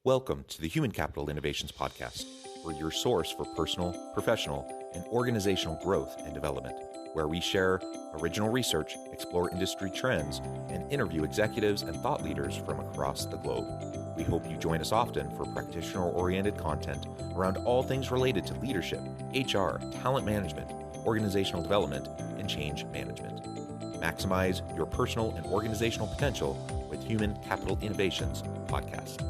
Welcome to the Human Capital Innovations Podcast. We're your source for personal, professional, and organizational growth and development, where we share original research, explore industry trends, and interview executives and thought leaders from across the globe. We hope you join us often for practitioner-oriented content around all things related to leadership, HR, talent management, organizational development, and change management. Maximize your personal and organizational potential with Human Capital Innovations Podcast.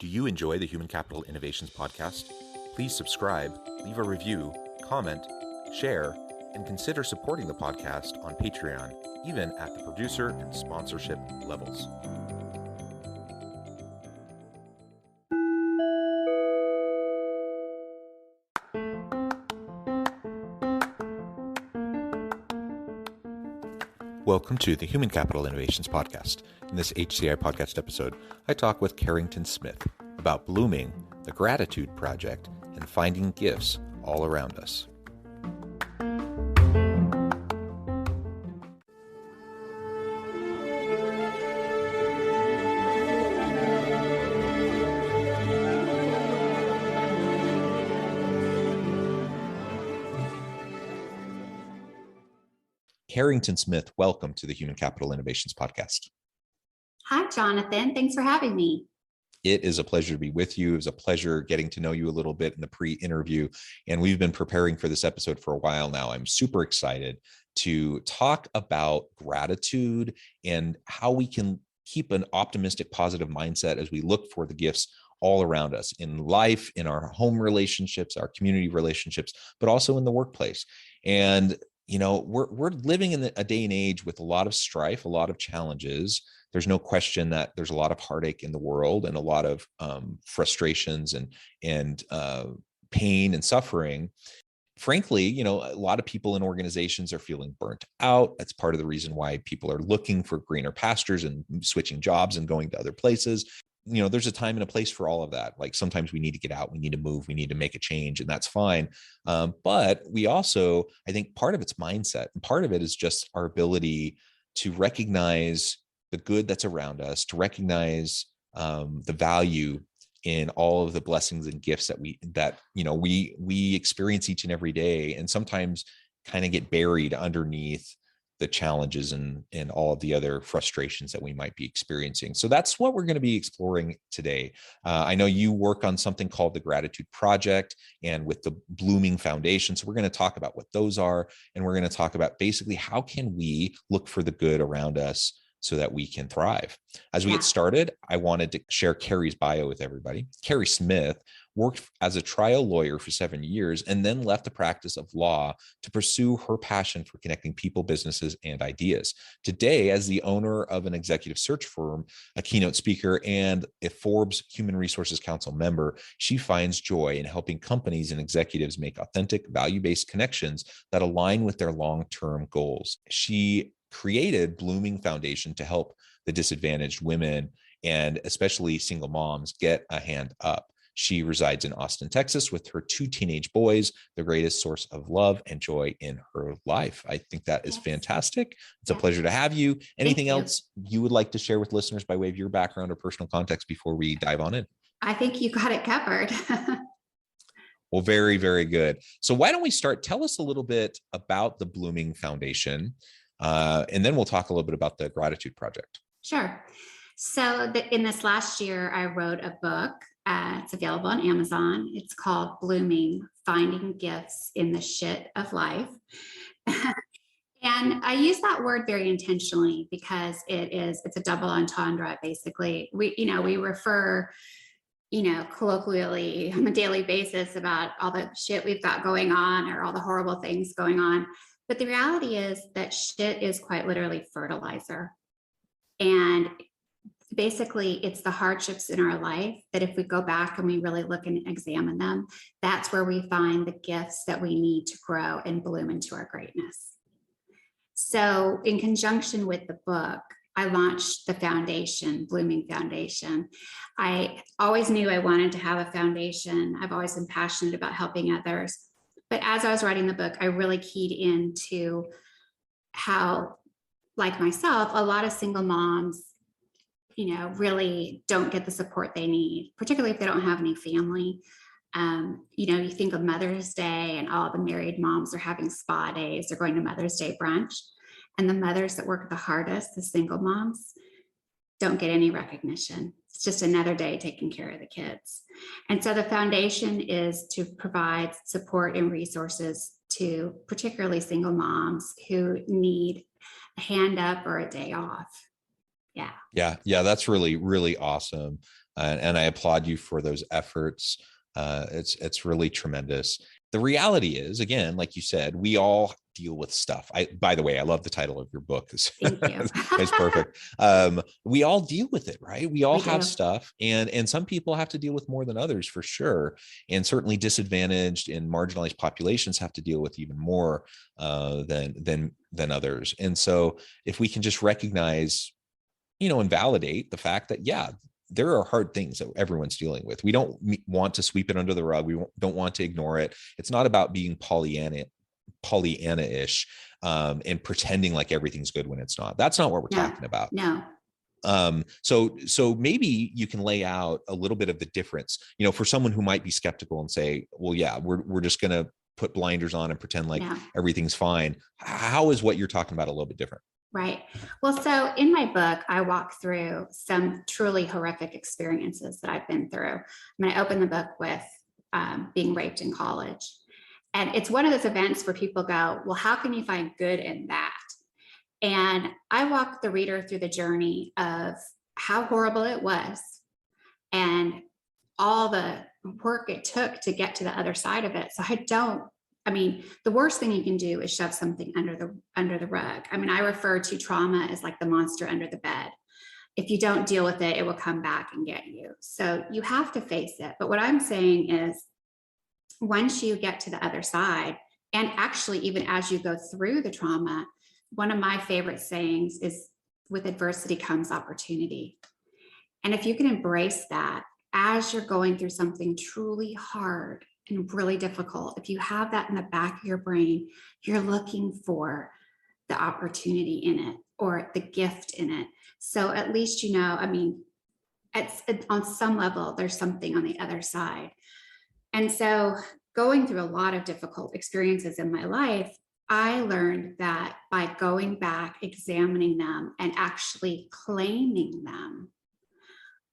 Do you enjoy the Human Capital Innovations Podcast? Please subscribe, leave a review, comment, share, and consider supporting the podcast on Patreon, even at the producer and sponsorship levels. Welcome to the Human Capital Innovations Podcast. In this HCI podcast episode, I talk with Carrington Smith about blooming, the Gratitude Project, and finding gifts all around us. Carrington Smith, welcome to the Human Capital Innovations Podcast. Hi, Jonathan. Thanks for having me. It is a pleasure to be with you. It was a pleasure getting to know you a little bit in the pre-interview, and we've been preparing for this episode for a while now. I'm super excited to talk about gratitude and how we can keep an optimistic, positive mindset as we look for the gifts all around us in life, in our home relationships, our community relationships, but also in the workplace. And you know, we're living in a day and age with a lot of strife, a lot of challenges. There's no question that there's a lot of heartache in the world and a lot of frustrations and pain and suffering. Frankly, you know, a lot of people in organizations are feeling burnt out. That's part of the reason why people are looking for greener pastures and switching jobs and going to other places. You know, there's a time and a place for all of that. Like sometimes we need to get out, we need to move, we need to make a change, and that's fine. But we also, I think part of it's mindset, and part of it is just our ability to recognize the good that's around us, to recognize the value in all of the blessings and gifts that we experience each and every day, and sometimes kind of get buried underneath the challenges and all of the other frustrations that we might be experiencing. So that's what we're going to be exploring today. I know you work on something called the Gratitude Project and with the Blooming Foundation. So we're going to talk about what those are, and we're going to talk about basically how can we look for the good around us so that we can thrive. As we get started, I wanted to share Carrie's bio with everybody. Carrie Smith worked as a trial lawyer for 7 years and then left the practice of law to pursue her passion for connecting people, businesses, and ideas. Today, as the owner of an executive search firm, a keynote speaker, and a Forbes Human Resources Council member, she finds joy in helping companies and executives make authentic, value-based connections that align with their long-term goals. She created Blooming Foundation to help the disadvantaged women and especially single moms get a hand up. She resides in Austin, Texas with her 2 teenage boys, the greatest source of love and joy in her life. I think that is fantastic. It's a pleasure to have you. Anything else you would like to share with listeners by way of your background or personal context before we dive on in? I think you got it covered. Well, very, very good. So why don't we start? Tell us a little bit about the Blooming Foundation, and then we'll talk a little bit about the Gratitude Project. Sure. So in this last year, I wrote a book. It's available on Amazon. It's called Blooming, Finding Gifts in the Shit of Life. And I use that word very intentionally because it's a double entendre. Basically, we refer, colloquially on a daily basis about all the shit we've got going on or all the horrible things going on. But the reality is that shit is quite literally fertilizer. And basically, it's the hardships in our life that if we go back and we really look and examine them, that's where we find the gifts that we need to grow and bloom into our greatness. So in conjunction with the book, I launched the foundation, Blooming Foundation. I always knew I wanted to have a foundation. I've always been passionate about helping others. But as I was writing the book, I really keyed into how, like myself, a lot of single moms really don't get the support they need, particularly if they don't have any family. You think of Mother's Day and all the married moms are having spa days, they're going to Mother's Day brunch. And the mothers that work the hardest, the single moms, don't get any recognition. It's just another day taking care of the kids. And so the foundation is to provide support and resources to particularly single moms who need a hand up or a day off. Yeah. Yeah. That's really, really awesome. And I applaud you for those efforts. It's really tremendous. The reality is, again, like you said, we all deal with stuff. By the way, I love the title of your book. Thank you. It's perfect. We all deal with it, right? We all have stuff, and some people have to deal with more than others, for sure. And certainly disadvantaged and marginalized populations have to deal with even more than others. And so if we can just recognize, and validate the fact that, yeah, there are hard things that everyone's dealing with. We don't want to sweep it under the rug. We don't want to ignore it. It's not about being Pollyanna-ish and pretending like everything's good when it's not. That's not what we're talking about. No. So maybe you can lay out a little bit of the difference, for someone who might be skeptical and say, well, yeah, we're just going to put blinders on and pretend like everything's fine. How is what you're talking about a little bit different? Right. Well, so in my book, I walk through some truly horrific experiences that I've been through. I open the book with being raped in college. And it's one of those events where people go, well, how can you find good in that? And I walk the reader through the journey of how horrible it was and all the work it took to get to the other side of it. So the worst thing you can do is shove something under the rug. I refer to trauma as like the monster under the bed. If you don't deal with it, it will come back and get you. So you have to face it. But what I'm saying is, once you get to the other side, and actually even as you go through the trauma, one of my favorite sayings is, with adversity comes opportunity. And if you can embrace that as you're going through something truly hard and really difficult, if you have that in the back of your brain, you're looking for the opportunity in it or the gift in it. So at least, on some level, there's something on the other side. And so going through a lot of difficult experiences in my life, I learned that by going back, examining them, and actually claiming them,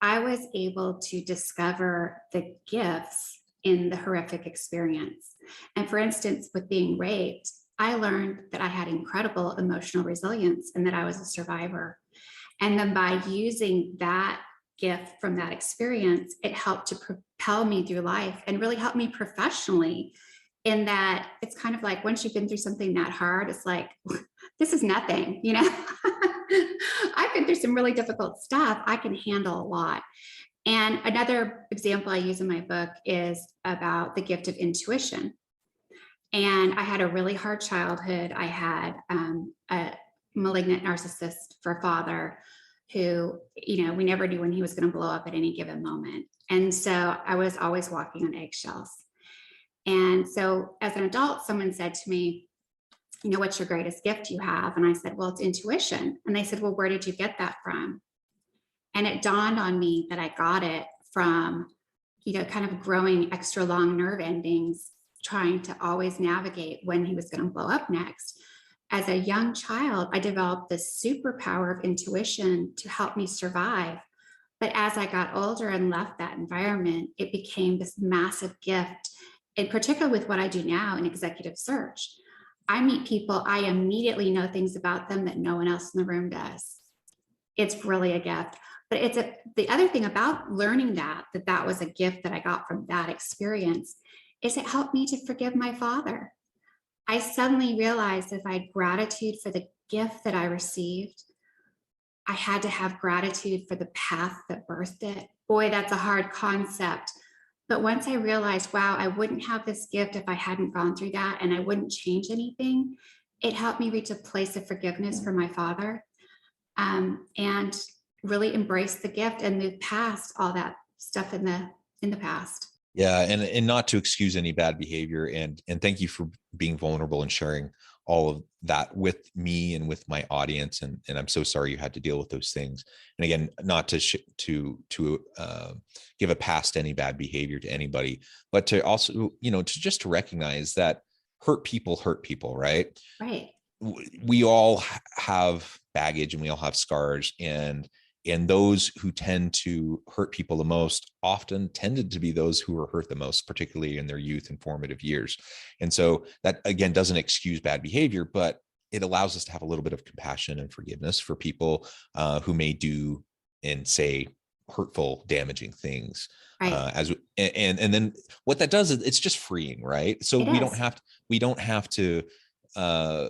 I was able to discover the gifts in the horrific experience. And for instance, with being raped, I learned that I had incredible emotional resilience and that I was a survivor. And then by using that gift from that experience, it helped to propel me through life and really help me professionally, in that it's kind of like, once you've been through something that hard, it's like, this is nothing, I've been through some really difficult stuff. I can handle a lot. And another example I use in my book is about the gift of intuition. And I had a really hard childhood. I had a malignant narcissist for a father who, we never knew when he was going to blow up at any given moment. And so I was always walking on eggshells. And so as an adult, someone said to me, what's your greatest gift you have? And I said, well, it's intuition. And they said, well, where did you get that from? And it dawned on me that I got it from, kind of growing extra long nerve endings, trying to always navigate when he was going to blow up next. As a young child, I developed this superpower of intuition to help me survive. But as I got older and left that environment, it became this massive gift, in particular with what I do now in executive search. I meet people, I immediately know things about them that no one else in the room does. It's really a gift. But the other thing about learning that was a gift that I got from that experience is it helped me to forgive my father. I suddenly realized if I had gratitude for the gift that I received, I had to have gratitude for the path that birthed it. Boy, that's a hard concept. But once I realized, wow, I wouldn't have this gift if I hadn't gone through that, and I wouldn't change anything, it helped me reach a place of forgiveness for my father, and really embrace the gift and move past all that stuff in the past. Yeah. And not to excuse any bad behavior, and thank you for being vulnerable and sharing all of that with me and with my audience. And I'm so sorry you had to deal with those things. And again, not to give a pass to any bad behavior to anybody, but to also, to just to recognize that hurt people, right? Right. We all have baggage and we all have scars, and those who tend to hurt people the most often tended to be those who were hurt the most, particularly in their youth and formative years. And so that, again, doesn't excuse bad behavior, but it allows us to have a little bit of compassion and forgiveness for people who may do and say hurtful, damaging things. Right. And then what that does is it's just freeing, right? So we don't have to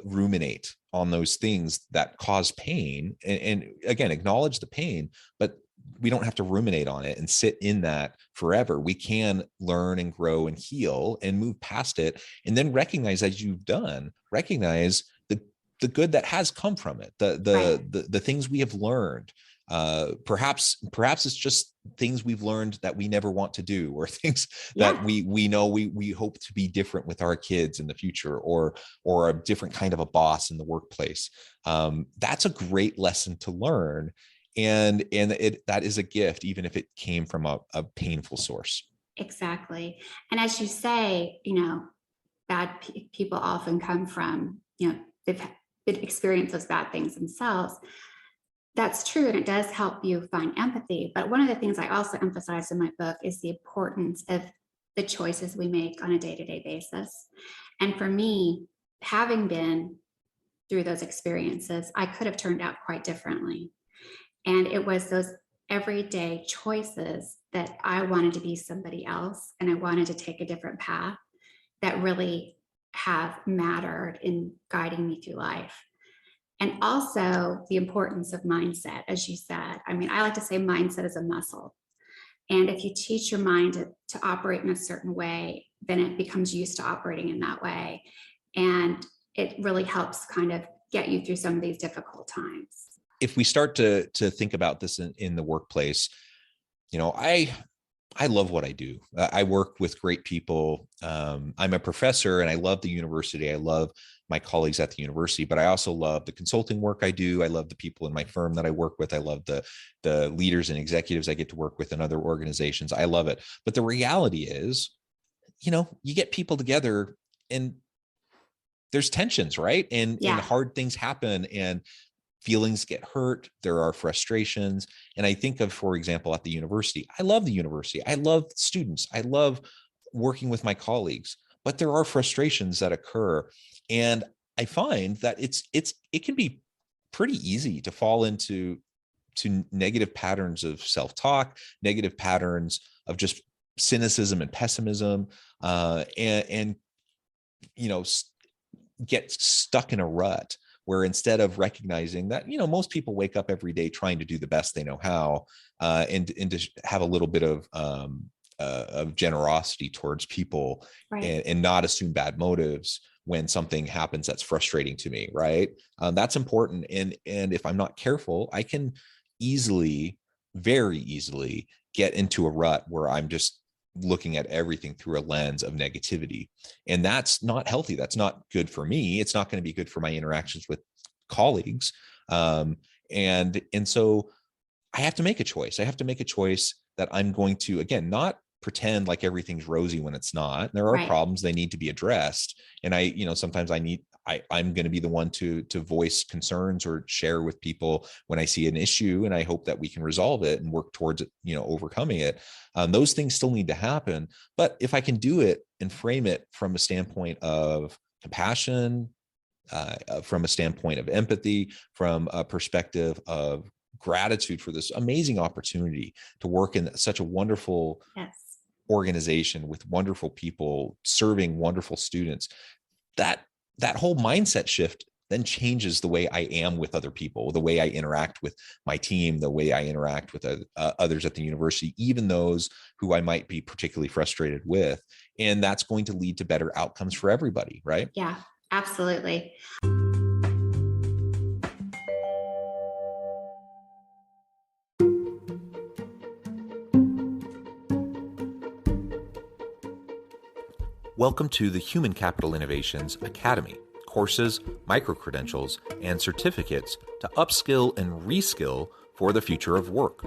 ruminate on those things that cause pain, and again, acknowledge the pain, but we don't have to ruminate on it and sit in that forever. We can learn and grow and heal and move past it, and then recognize, as you've done, recognize the good that has come from it, the things we have learned. Perhaps it's just things we've learned that we never want to do, or things that we know we hope to be different with our kids in the future, or a different kind of a boss in the workplace. That's a great lesson to learn, and that is a gift, even if it came from a painful source. Exactly. And as you say, bad people often come from, they've experienced those bad things themselves. That's true, and it does help you find empathy. But one of the things I also emphasize in my book is the importance of the choices we make on a day-to-day basis. And for me, having been through those experiences, I could have turned out quite differently. And it was those everyday choices that I wanted to be somebody else, and I wanted to take a different path, that really have mattered in guiding me through life. And also the importance of mindset, as you said. I mean, I like to say mindset is a muscle. And if you teach your mind to operate in a certain way, then it becomes used to operating in that way. And it really helps kind of get you through some of these difficult times. If we start to think about this in the workplace, I love what I do. I work with great people. I'm a professor and I love the university. I love my colleagues at the university, but I also love the consulting work I do. I love the people in my firm that I work with. I love the leaders and executives I get to work with in other organizations. I love it. But the reality is, you get people together and there's tensions, right? And hard things happen, and feelings get hurt. There are frustrations. And I think of, for example, at the university, I love the university. I love students. I love working with my colleagues, but there are frustrations that occur. And I find that it can be pretty easy to fall into negative patterns of self-talk, negative patterns of just cynicism and pessimism, and get stuck in a rut, where instead of recognizing that, most people wake up every day trying to do the best they know how, and to have a little bit of generosity towards people, right, and not assume bad motives when something happens that's frustrating to me, right? That's important. And if I'm not careful, I can very easily get into a rut where I'm just looking at everything through a lens of negativity. And that's not healthy. That's not good for me. It's not going to be good for my interactions with colleagues. And so I have to make a choice. I have to make a choice that I'm going to, again, not pretend like everything's rosy when it's not. There are problems, they need to be addressed. And sometimes I'm going to be the one to voice concerns or share with people when I see an issue, and I hope that we can resolve it and work towards it, overcoming it. Those things still need to happen. But if I can do it and frame it from a standpoint of compassion, from a standpoint of empathy, from a perspective of gratitude for this amazing opportunity to work in such a wonderful organization with wonderful people, serving wonderful students, that whole mindset shift then changes the way I am with other people, the way I interact with my team, the way I interact with others at the university, even those who I might be particularly frustrated with. And that's going to lead to better outcomes for everybody, right? Yeah, absolutely. Welcome to the Human Capital Innovations Academy, courses, micro-credentials, and certificates to upskill and reskill for the future of work.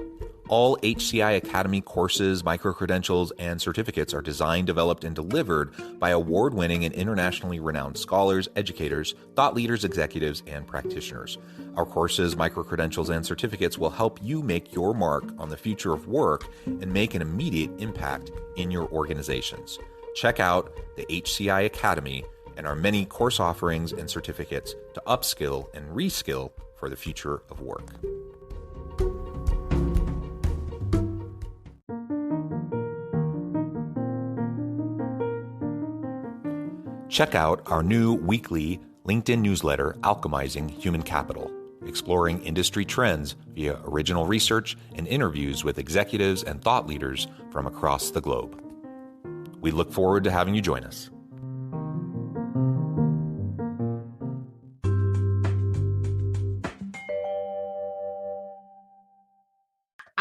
All HCI Academy courses, micro-credentials, and certificates are designed, developed, and delivered by award-winning and internationally renowned scholars, educators, thought leaders, executives, and practitioners. Our courses, micro-credentials, and certificates will help you make your mark on the future of work and make an immediate impact in your organizations. Check out the HCI Academy and our many course offerings and certificates to upskill and reskill for the future of work. Check out our new weekly LinkedIn newsletter, Alchemizing Human Capital, exploring industry trends via original research and interviews with executives and thought leaders from across the globe. We look forward to having you join us.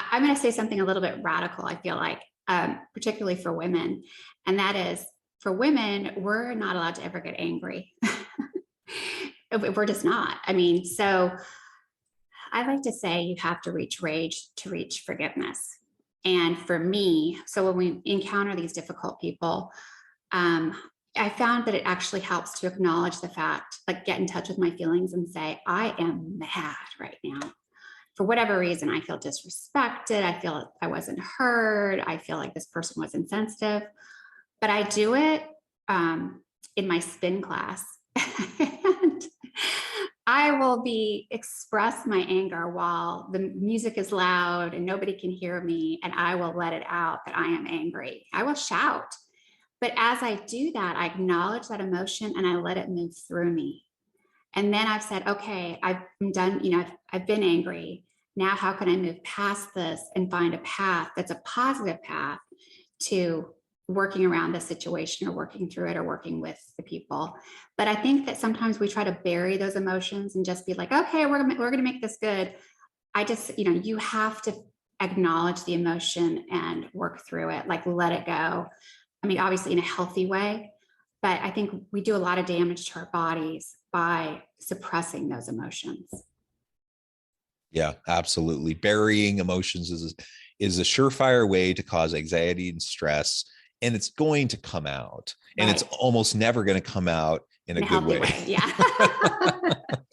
I'm going to say something a little bit radical, I feel like, particularly for women. And that is, for women, we're not allowed to ever get angry. We're just not. I mean, so I like to say you have to reach rage to reach forgiveness. And for me, so when we encounter these difficult people, I found that it actually helps to acknowledge the fact, like get in touch with my feelings and say, I am mad right now. For whatever reason, I feel disrespected. I feel like I wasn't heard. I feel like this person was insensitive. But I do it in my spin class. And I will express my anger while the music is loud and nobody can hear me, and I will let it out that I am angry. I will shout. But as I do that, I acknowledge that emotion and I let it move through me. And then I've said, okay, I've done, I've been angry. Now, how can I move past this and find a path that's a positive path to working around the situation or working through it or working with the people? But I think that sometimes we try to bury those emotions and just be like, okay, we're going to make this good. I just, you have to acknowledge the emotion and work through it, like let it go. I mean, obviously in a healthy way, but I think we do a lot of damage to our bodies by suppressing those emotions. Yeah, absolutely. Burying emotions is a surefire way to cause anxiety and stress, and it's going to come out, and it's almost never going to come out in a good way. Yeah.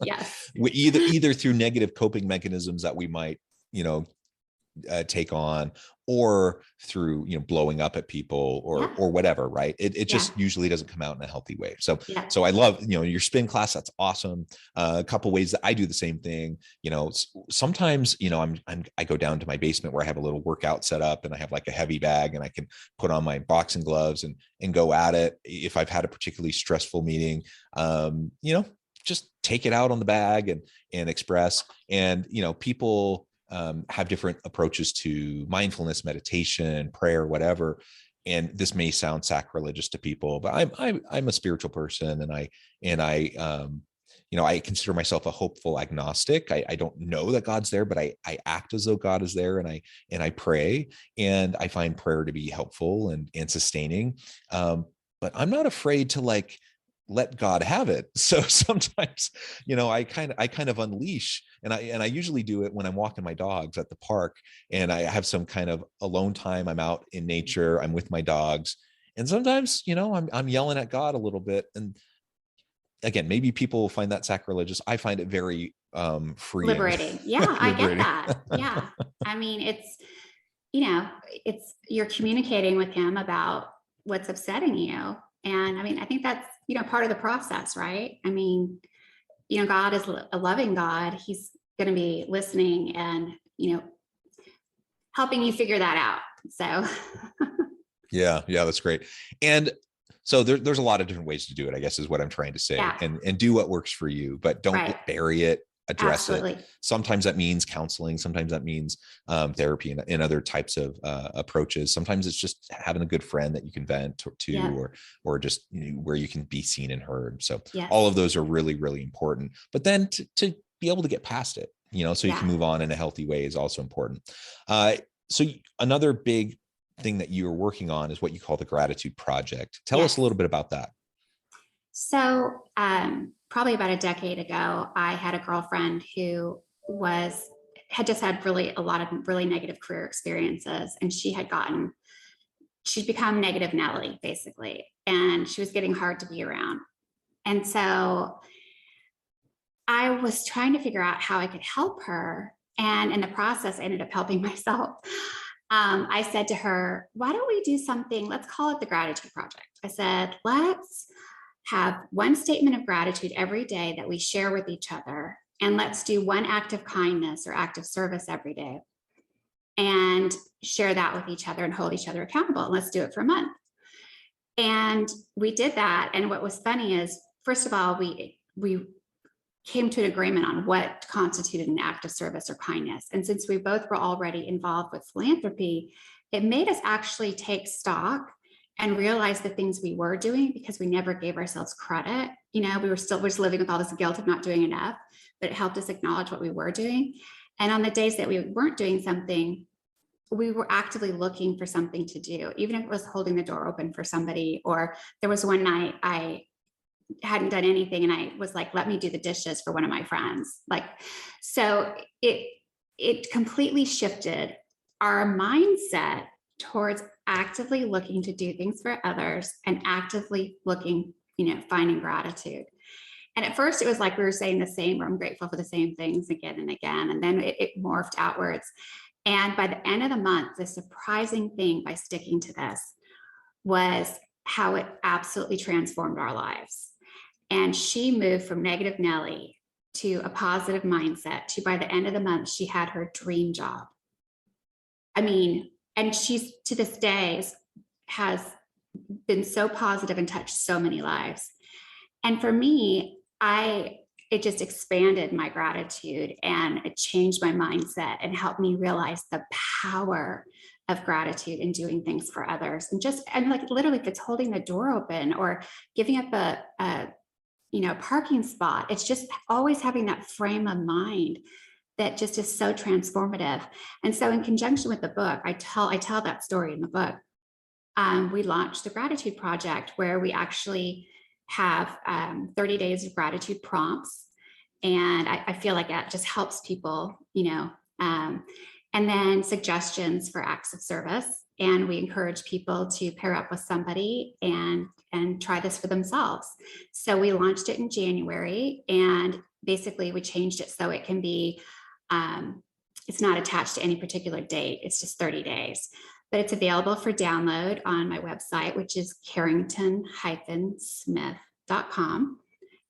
Yes. Either through negative coping mechanisms that we might, take on, or through blowing up at people or whatever, right? It just usually doesn't come out in a healthy way. So I love your spin class. That's awesome. A couple ways that I do the same thing. Sometimes I go down to my basement where I have a little workout set up, and I have like a heavy bag, and I can put on my boxing gloves and go at it. If I've had a particularly stressful meeting, just take it out on the bag and express. And people have different approaches to mindfulness, meditation, prayer, whatever. And this may sound sacrilegious to people, but I'm a spiritual person, and I consider myself a hopeful agnostic. I don't know that God's there, but I act as though God is there, and I pray, and I find prayer to be helpful and sustaining. But I'm not afraid to let God have it. So sometimes, I kind of unleash, and I usually do it when I'm walking my dogs at the park, and I have some kind of alone time. I'm out in nature, I'm with my dogs. And sometimes, I'm yelling at God a little bit. And again, maybe people will find that sacrilegious. I find it very freeing. Liberating. Yeah, I get that. Yeah. I mean, you're communicating with him about what's upsetting you. And I mean, I think that's, part of the process, right? I mean, God is a loving God. He's going to be listening and, helping you figure that out. So. Yeah, that's great. And so there's a lot of different ways to do it, I guess, is what I'm trying to say. Yeah. And do what works for you, but don't bury it, address it. Sometimes that means counseling. Sometimes that means therapy and other types of approaches. Sometimes it's just having a good friend that you can vent to, or just where you can be seen and heard. So all of those are really, really important. But then to be able to get past it, so you can move on in a healthy way is also important. So another big thing that you're working on is what you call the Gratitude Project. Tell us a little bit about that. So, probably about a decade ago, I had a girlfriend who had just had a lot of really negative career experiences, and she'd become negative Nelly basically, and she was getting hard to be around. And so I was trying to figure out how I could help her. And in the process, I ended up helping myself. I said to her, why don't we do something? Let's call it the Gratitude Project. I said, let's have one statement of gratitude every day that we share with each other. And let's do one act of kindness or act of service every day and share that with each other and hold each other accountable. And let's do it for a month. And we did that. And what was funny is, first of all, we came to an agreement on what constituted an act of service or kindness. And since we both were already involved with philanthropy, it made us actually take stock and realize the things we were doing, because we never gave ourselves credit. We were just living with all this guilt of not doing enough, but it helped us acknowledge what we were doing. And on the days that we weren't doing something, we were actively looking for something to do, even if it was holding the door open for somebody. Or there was one night I hadn't done anything and I was like, let me do the dishes for one of my friends. So it completely shifted our mindset towards actively looking to do things for others and actively looking, finding gratitude. And at first it was like we were saying the same, or I'm grateful for the same things again and again. And then it morphed outwards. And by the end of the month, the surprising thing by sticking to this was how it absolutely transformed our lives. And she moved from negative Nelly to a positive mindset to, by the end of the month, she had her dream job. And she's to this day has been so positive and touched so many lives. And for me, it just expanded my gratitude, and it changed my mindset and helped me realize the power of gratitude in doing things for others. And like literally, if it's holding the door open or giving up a parking spot, it's just always having that frame of mind that just is so transformative. And so in conjunction with the book, I tell that story in the book. We launched the Gratitude Project, where we actually have 30 days of gratitude prompts. And I feel like that just helps people, and then suggestions for acts of service. And we encourage people to pair up with somebody and try this for themselves. So we launched it in January, and basically we changed it so it can be, it's not attached to any particular date. It's just 30 days. But it's available for download on my website, which is carrington-smith.com.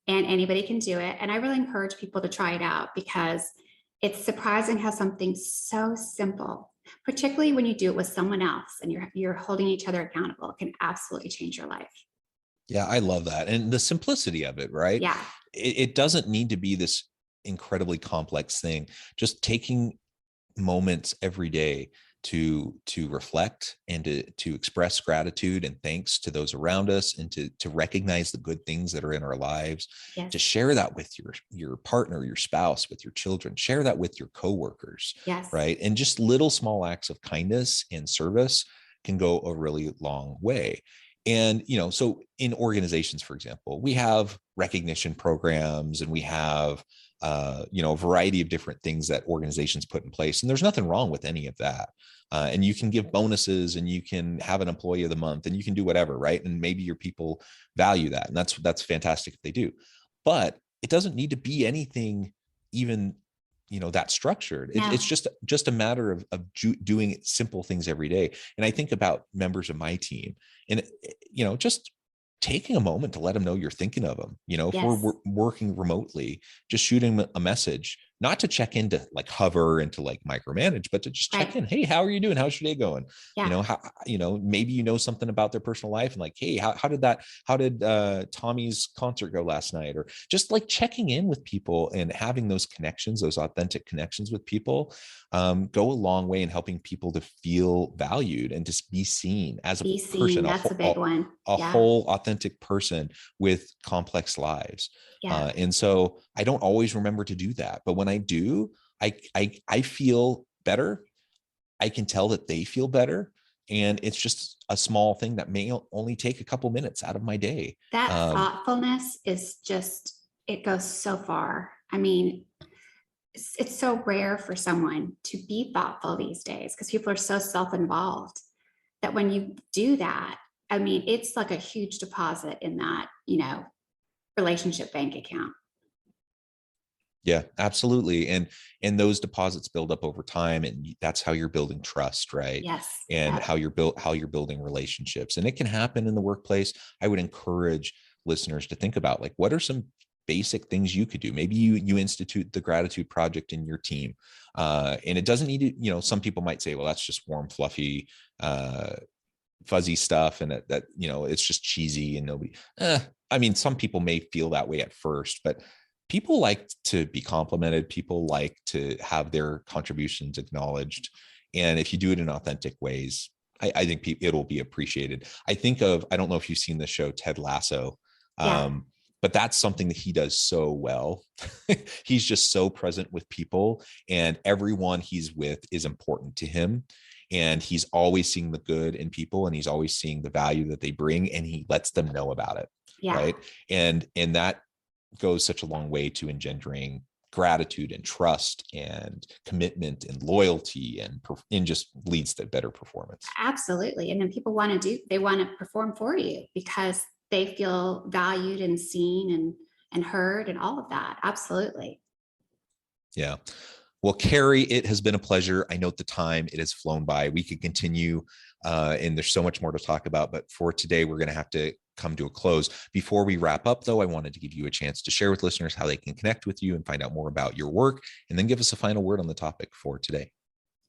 And anybody can do it. And I really encourage people to try it out, because it's surprising how something so simple, particularly when you do it with someone else and you're holding each other accountable, can absolutely change your life. Yeah, I love that. And the simplicity of it, right? Yeah. It doesn't need to be this incredibly complex thing. Just taking moments every day to reflect and to express gratitude and thanks to those around us, and to recognize the good things that are in our lives. Yes. To share that with your partner, your spouse, with your children, share that with your coworkers. Yes. Right. And just little small acts of kindness and service can go a really long way. And, so in organizations, for example, we have recognition programs, and we have, a variety of different things that organizations put in place. And there's nothing wrong with any of that. And you can give bonuses, and you can have an employee of the month, and you can do whatever, right? And maybe your people value that. And that's fantastic if they do. But it doesn't need to be anything even, that structured. No. It's just a matter of doing simple things every day. And I think about members of my team, and, just taking a moment to let them know you're thinking of them. If Yes. we're working remotely, just shooting a message, not to check in to like hover and to like micromanage, but to just check Right. in. Hey, how are you doing? How's your day going? Yeah. How, maybe something about their personal life, and like, hey, how did Tommy's concert go last night? Or just like checking in with people and having those connections, those authentic connections with people, go a long way in helping people to feel valued and just be seen as a person. That's a big one. A whole authentic person with complex lives. Yeah. And so I don't always remember to do that, but when I do, I feel better. I can tell that they feel better. And it's just a small thing that may only take a couple minutes out of my day. That thoughtfulness is just, it goes so far. I mean, it's so rare for someone to be thoughtful these days because people are so self-involved that when you do that, I mean, it's like a huge deposit in that, relationship bank account. Yeah, absolutely. And those deposits build up over time, and that's how you're building trust, right? Yes. And Yes. how you're building relationships. And it can happen in the workplace. I would encourage listeners to think about, like, what are some basic things you could do? Maybe you institute the gratitude project in your team. And it doesn't need to, some people might say, well, that's just warm, fluffy, fuzzy stuff, and that it's just cheesy and nobody. I mean, some people may feel that way at first, but people like to be complimented. People like to have their contributions acknowledged. And if you do it in authentic ways, I think it'll be appreciated. I don't know if you've seen the show Ted Lasso, but that's something that he does so well. He's just so present with people, and everyone he's with is important to him. And he's always seeing the good in people, and he's always seeing the value that they bring, and he lets them know about it. Yeah. Right. And that goes such a long way to engendering gratitude and trust and commitment and loyalty, and just leads to better performance. Absolutely. And then people want to perform for you because they feel valued and seen and heard and all of that. Absolutely. Yeah. Well, Carrie, it has been a pleasure. I note the time, it has flown by. We could continue, and there's so much more to talk about, but for today, we're going to have to come to a close. Before we wrap up, though, I wanted to give you a chance to share with listeners how they can connect with you and find out more about your work, and then give us a final word on the topic for today.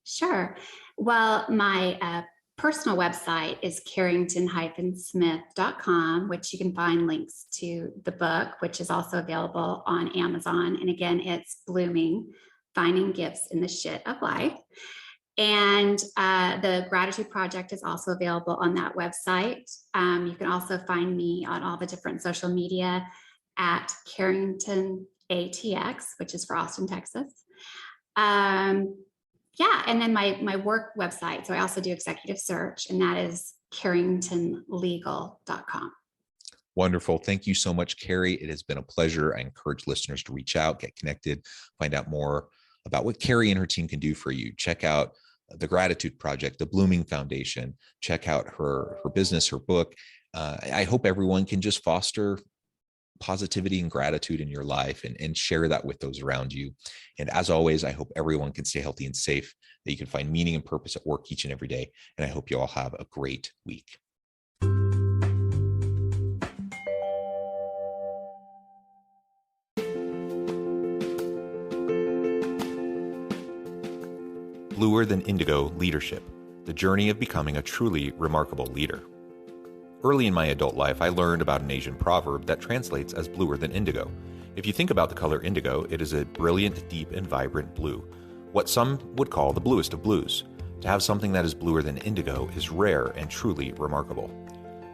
Sure. Well, my personal website is carrington-smith.com, which you can find links to the book, which is also available on Amazon. And again, it's Blooming: Finding Gifts in the Shit of Life. And the Gratitude Project is also available on that website. You can also find me on all the different social media at Carrington ATX, which is for Austin, Texas. And then my work website. So I also do executive search, and that is carringtonlegal.com. Wonderful. Thank you so much, Carrie. It has been a pleasure. I encourage listeners to reach out, get connected, find out more about what Carrie and her team can do for you. Check out the Gratitude Project, the Blooming Foundation. Check out her business, her book. I hope everyone can just foster positivity and gratitude in your life, and share that with those around you. And as always, I hope everyone can stay healthy and safe, that you can find meaning and purpose at work each and every day. And I hope you all have a great week. Bluer Than Indigo Leadership: The Journey of Becoming a Truly Remarkable Leader. Early in my adult life, I learned about an Asian proverb that translates as bluer than indigo. If you think about the color indigo, it is a brilliant, deep, and vibrant blue, what some would call the bluest of blues. To have something that is bluer than indigo is rare and truly remarkable.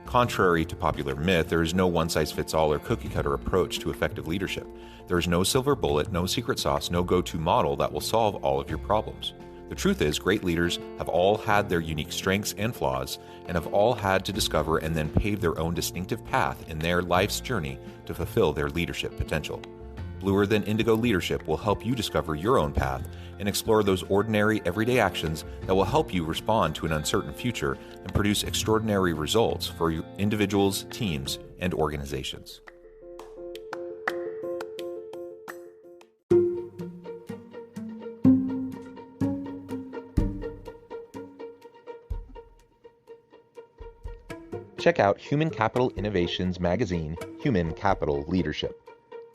Contrary to popular myth, there is no one-size-fits-all or cookie-cutter approach to effective leadership. There is no silver bullet, no secret sauce, no go-to model that will solve all of your problems. The truth is, great leaders have all had their unique strengths and flaws, and have all had to discover and then pave their own distinctive path in their life's journey to fulfill their leadership potential. Bluer Than Indigo Leadership will help you discover your own path and explore those ordinary, everyday actions that will help you respond to an uncertain future and produce extraordinary results for your individuals, teams, and organizations. Check out Human Capital Innovations magazine, Human Capital Leadership.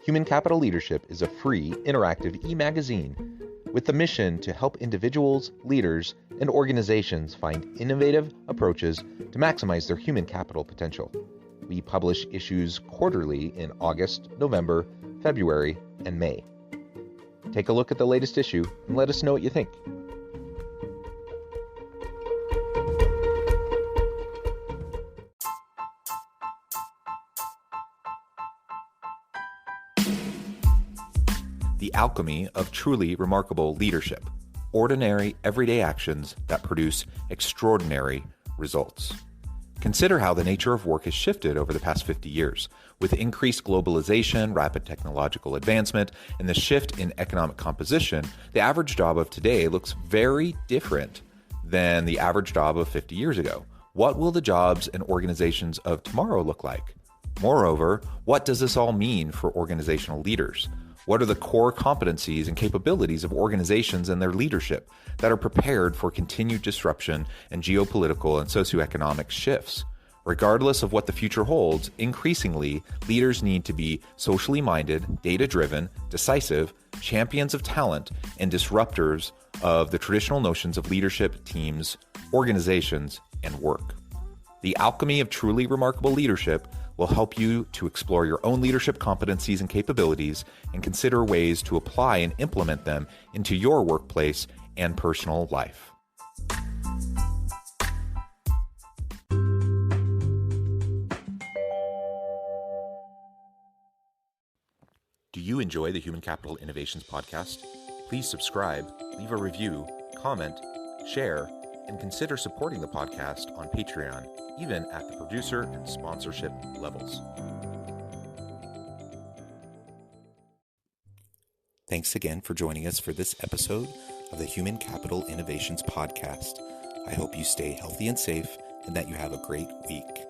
Human Capital Leadership is a free, interactive e-magazine with the mission to help individuals, leaders, and organizations find innovative approaches to maximize their human capital potential. We publish issues quarterly in August, November, February, and May. Take a look at the latest issue and let us know what you think. The Alchemy of Truly Remarkable Leadership: Ordinary, Everyday Actions that Produce Extraordinary results. Consider how the nature of work has shifted over the past 50 years. With increased globalization, rapid technological advancement, and the shift in economic composition, the average job of today looks very different than the average job of 50 years ago. What will the jobs and organizations of tomorrow look like? Moreover, what does this all mean for organizational leaders? What are the core competencies and capabilities of organizations and their leadership that are prepared for continued disruption and geopolitical and socioeconomic shifts? Regardless of what the future holds, increasingly, leaders need to be socially minded, data-driven, decisive, champions of talent, and disruptors of the traditional notions of leadership, teams, organizations, and work. The alchemy of truly remarkable leadership will help you to explore your own leadership competencies and capabilities and consider ways to apply and implement them into your workplace and personal life. Do you enjoy the Human Capital Innovations podcast? Please subscribe, leave a review, comment, share, and consider supporting the podcast on Patreon, even at the producer and sponsorship levels. Thanks again for joining us for this episode of the Human Capital Innovations podcast. I hope you stay healthy and safe and that you have a great week.